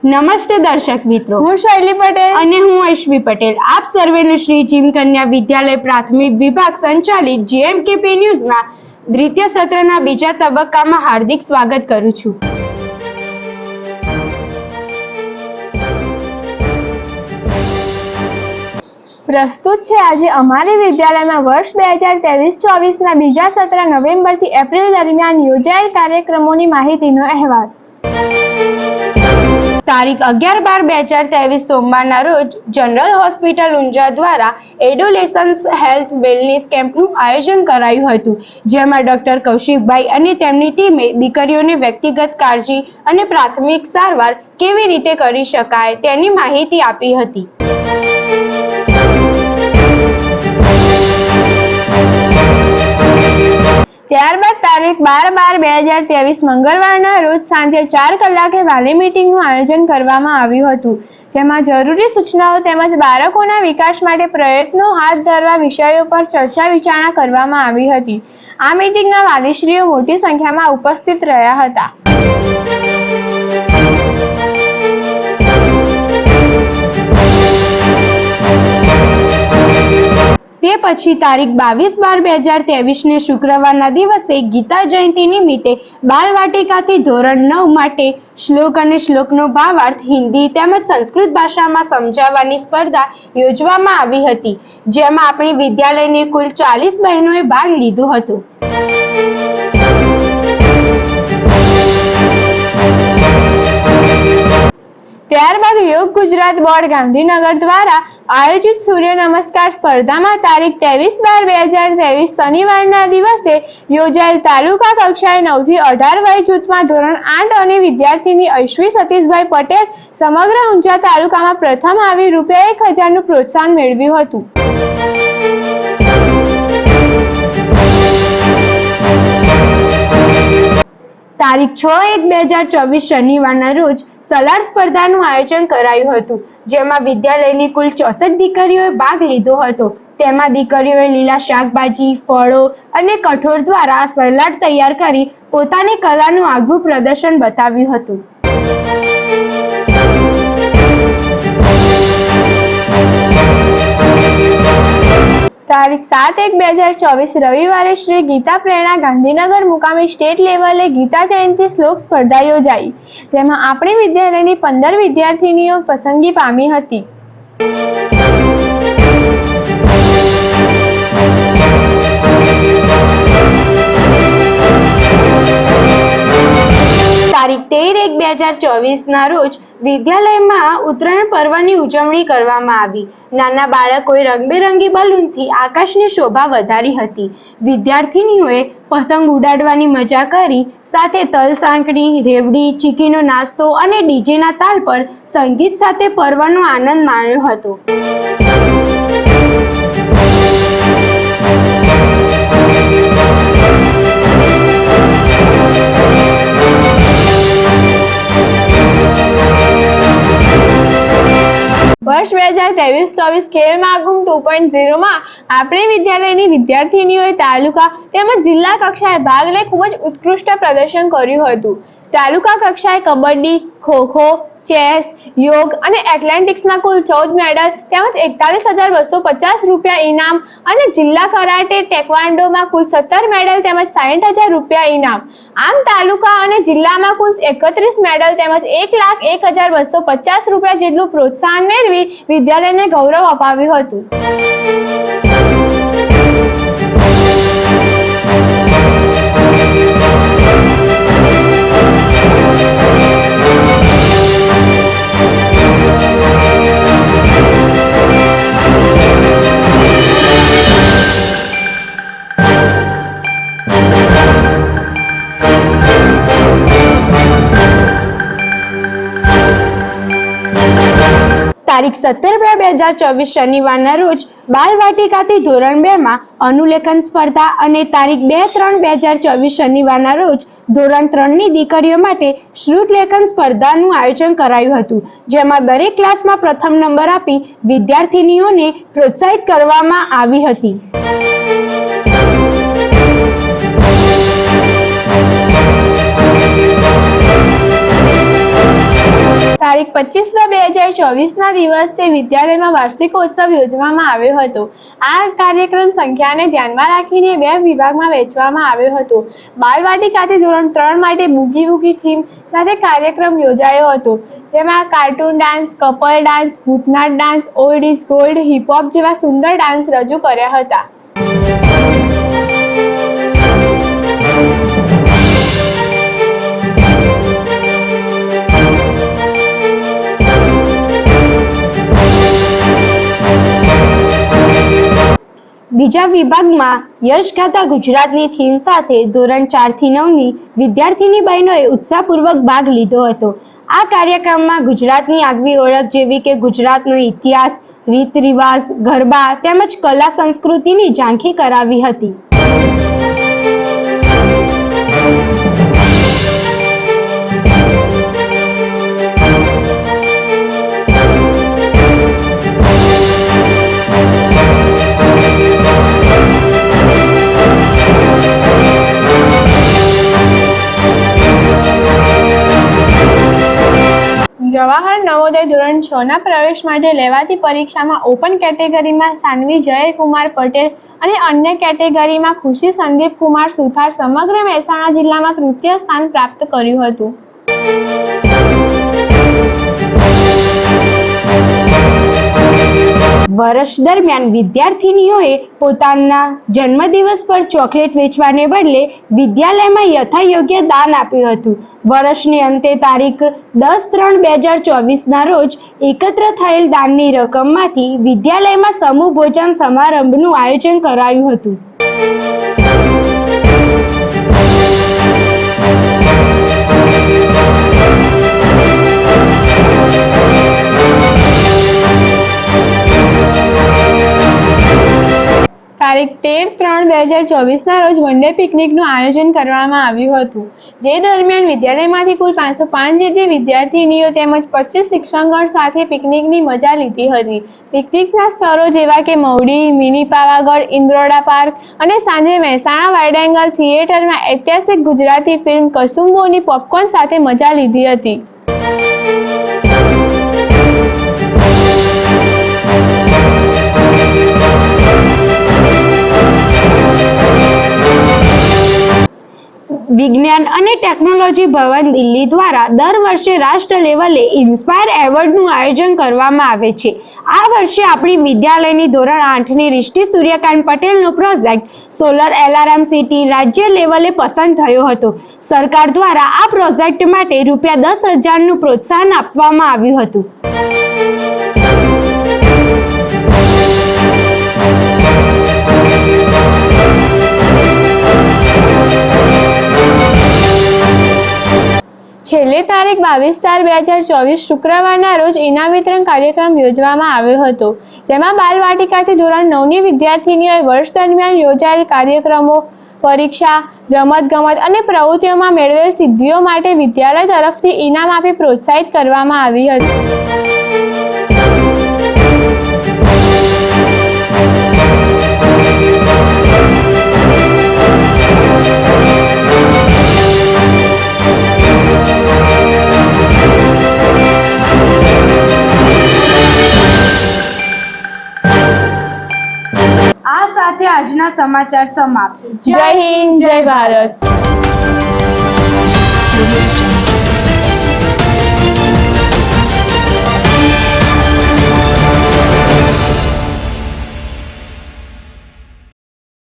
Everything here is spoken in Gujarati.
નમસ્તે દર્શક મિત્રો, હું શૈલી પટેલ અને હું અશ્વી પટેલ આપ સર્વેનું શ્રી જીન કન્યા વિદ્યાલય પ્રાથમિક વિભાગ સંચાલિત GMKP ન્યૂઝના દ્વિતીય સત્રના બીજા તબક્કામાં હાર્દિક સ્વાગત કરું છું। પ્રસ્તુત છે આજે અમારી વિદ્યાલયમાં વર્ષ 2023-24 ના બીજા સત્ર નવેમ્બર થી એપ્રિલ દરમિયાન યોજાયેલ કાર્યક્રમોની માહિતીનો અહેવાલ। તારીખ 11/12/2023 સોમવારના રોજ જનરલ હોસ્પિટલ ઊંઝા દ્વારા એડોલેસન્સ હેલ્થ વેલનેસ કેમ્પનું આયોજન કરાયું હતું, જેમાં ડોક્ટર કૌશિકભાઈ અને તેમની ટીમે દીકરીઓને વ્યક્તિગત કાળજી અને પ્રાથમિક સારવાર કેવી રીતે કરી શકાય તેની માહિતી આપી હતી। ત્યારબાદ તારીખ 12/12/2023 મંગળવારના રોજ સાંજે 4 કલાકે વાલી મીટિંગનું આયોજન કરવામાં આવ્યું હતું, જેમાં જરૂરી સૂચનાઓ તેમજ બાળકોના વિકાસ માટે પ્રયત્નો હાથ ધરવા વિષયો પર ચર્ચા વિચારણા કરવામાં આવી હતી। આ મીટિંગમાં વાલીશ્રીઓ મોટી સંખ્યામાં ઉપસ્થિત રહ્યા હતા। તે પછી તારીખ 22/12/2023 ને શુક્રવારના દિવસે ગીતા જયંતિ નિમિત્તે બાલવાટિકાથી ધોરણ 9 માટે શ્લોક અને શ્લોકનો ભાવાર્થ હિન્દી તેમજ સંસ્કૃત ભાષામાં સમજાવવાની સ્પર્ધા યોજવામાં આવી હતી, જેમાં આપણી વિદ્યાલયની કુલ 40 બહેનોએ ભાગ લીધો હતો। ત્યારબાદ યોગ ગુજરાત બોર્ડ ગાંધીનગર દ્વારા આયોજિત સૂર્ય નમસ્કાર સ્પર્ધામાં તારીખ 23/12/2023 શનિવારના દિવસે યોજાયેલ તાલુકા કક્ષાએ 9 થી 18 વય જૂથમાં ધોરણ 8 અને વિદ્યાર્થીની અશ્વી સતીશભાઈ પટેલ સમગ્ર ઊંઝા તાલુકામાં પ્રથમ આવી ₹1000નું પ્રોત્સાહન મેળવ્યું હતું। તારીખ 6/1/2024 શનિવારના રોજ સલાડ સ્પર્ધાનું આયોજન કરાયું હતું, જેમાં વિદ્યાલયની કુલ 64 દીકરીઓએ ભાગ લીધો હતો। તેમાં દીકરીઓએ લીલા શાકભાજી, ફળો અને કઠોળ દ્વારા સલાડ તૈયાર કરી પોતાની કલાનું આગવું પ્રદર્શન બતાવ્યું હતું। તારીખ 7/1/2024 રવિવારે શ્રી ગીતા પ્રેરણા ગાંધીનગર મુકામે સ્ટેટ લેવલે ગીતા જયંતિ શ્લોક સ્પર્ધા યોજાઈ, જેમાં આપણી વિદ્યાલયની 15 વિદ્યાર્થીનીઓ પસંદગી પામી હતી। તારીખ 13/1/2024 ના રોજ વિદ્યાલયમાં ઉત્તરાયણ પર્વની ઉજવણી કરવામાં આવી। નાના બાળકોએ રંગબેરંગી બલૂનથી આકાશની શોભા વધારી હતી। વિદ્યાર્થીનીઓએ પતંગ ઉડાડવાની મજા કરી, સાથે તલ સાંકળી, રેવડી, ચીકીનો નાસ્તો અને ડીજેના તાલ પર સંગીત સાથે પર્વનો આનંદ માણ્યો હતો। વર્ષ 2023-24 ખેલ મહાકુંભ 2.0 માં આપણી વિદ્યાલયની વિદ્યાર્થીનીઓએ તાલુકા તેમજ જિલ્લા કક્ષાએ ભાગ લઈ ખૂબ જ ઉત્કૃષ્ટ પ્રદર્શન કર્યું હતું। તાલુકા કક્ષાએ કબડ્ડી, ખોખો, ચેસ, યોગ અને એથ્લેટિક્સમાં કુલ 14 મેડલ તેમજ ₹41,250 ઇનામ અને જિલ્લા કરાટે ટેકવાન્ડોમાં કુલ 17 મેડલ તેમજ ₹60,000 ઇનામ। આમ તાલુકા અને જિલ્લામાં કુલ 31 મેડલ તેમજ ₹1,01,250 જેટલું પ્રોત્સાહન મેળવી વિદ્યાલયને ગૌરવ અપાવ્યું હતું। તારીખ 17/2/2024 શનિવારના રોજ બાલવાટિકાથી ધોરણ 2 માં અનુલેખન સ્પર્ધા અને તારીખ 2/3/2024 શનિવારના રોજ ધોરણ 3 ની દીકરીઓ માટે શ્રુતલેખન સ્પર્ધાનું આયોજન કરાયું હતું, જેમાં દરેક ક્લાસમાં પ્રથમ નંબર આપી વિદ્યાર્થીનીઓને પ્રોત્સાહિત કરવામાં આવી હતી। તારીખ 25/2/2024ના દિવસે વિદ્યાલયમાં વાર્ષિકોત્સવ યોજવામાં આવ્યો હતો. આ કાર્યક્રમ સંખ્યાને ધ્યાનમાં રાખીને 2 વિભાગમાં વહેંચવામાં આવ્યો હતો. બાલવાટિકાથી ધોરણ 3 માટે બુગી વુગી થીમ સાથે કાર્યક્રમ યોજાયો હતો, જેમાં કાર્ટૂન ડાન્સ, કપલ ડાન્સ, ભૂતનાટ dance, old is gold, hip hop જેવા સુંદર ડાન્સ રજૂ કર્યા હતા. બીજા વિભાગમાં યશગાથા ગુજરાતની થીમ સાથે ધોરણ 4 થી 9ની વિદ્યાર્થીની બહેનોએ ઉત્સાહપૂર્વક ભાગ લીધો હતો. આ કાર્યક્રમમાં ગુજરાતની આગવી ઓળખ જેવી કે ગુજરાતનો ઇતિહાસ, રીત રિવાજ, ગરબા તેમજ કલા સંસ્કૃતિની ઝાંખી કરાવી હતી. જવાહર નવોદય ધોરણ 6ના પ્રવેશ માટે લેવાતી પરીક્ષામાં ઓપન કેટેગરીમાં સાનવી જયકુમાર પટેલ અને અન્ય કેટેગરીમાં ખુશી સંદીપ કુમાર સુથાર સમગ્ર મહેસાણા જિલ્લામાં તૃતીય સ્થાન પ્રાપ્ત કર્યું હતું. વર્ષ દરમિયાન વિદ્યાર્થીનીઓએ પોતાના જન્મદિવસ પર ચોકલેટ વેચવાને બદલે વિદ્યાલયમાં યથાયોગ્ય દાન આપ્યું હતું. વર્ષને અંતે તારીખ 10/3/2024ના રોજ એકત્ર થયેલ દાનની રકમમાંથી વિદ્યાલયમાં સમૂહ ભોજન સમારંભનું આયોજન કરાયું હતું. તારીખ 13/3/2024ના રોજ વન ડે પિકનિકનું આયોજન કરવામાં આવ્યું હતું, જે દરમિયાન વિદ્યાલયમાંથી કુલ 505 જેટલી વિદ્યાર્થીનીઓ તેમજ 25 શિક્ષકગણ સાથે પિકનિકની મજા લીધી હતી. પિકનિકના સ્થળો જેવા કે મવડી, મિની પાવાગઢ, ઇન્દ્રોડા પાર્ક અને સાંજે મહેસાણા વાઇડ એંગલ થિયેટરમાં ઐતિહાસિક ગુજરાતી ફિલ્મ કસુંબોની પોપકોર્ન સાથે મજા લીધી હતી. વિજ્ઞાન અને ટેકનોલોજી ભવન દિલ્હી દ્વારા દર વર્ષે રાષ્ટ્ર લેવલે ઇન્સ્પાયર એવોર્ડનું આયોજન કરવામાં આવે છે. આ વર્ષે આપણી વિદ્યાલયની ધોરણ 8ની રિષ્ટિ સૂર્યકાંત પટેલનો પ્રોજેક્ટ સોલર એલાર્મ સિટી રાજ્ય લેવલે પસંદ થયો હતો. સરકાર દ્વારા આ પ્રોજેક્ટ માટે ₹10,000નું પ્રોત્સાહન આપવામાં આવ્યું હતું. છેલ્લી તારીખ 22/4/2024 શુક્રવારના રોજ ઇનામ વિતરણ કાર્યક્રમ યોજવામાં આવ્યો હતો, જેમાં બાલવાટિકાથી ધોરણ 9ની વિદ્યાર્થીનીઓએ વર્ષ દરમિયાન યોજાયેલ કાર્યક્રમો, પરીક્ષા, રમતગમત અને પ્રવૃત્તિઓમાં મેળવેલ સિદ્ધિઓ માટે વિદ્યાલય તરફથી ઇનામ આપી પ્રોત્સાહિત કરવામાં આવી હતી. આ સાથે આજના સમાચાર સમાપ્ત. જય હિન્દ, જય ભારત.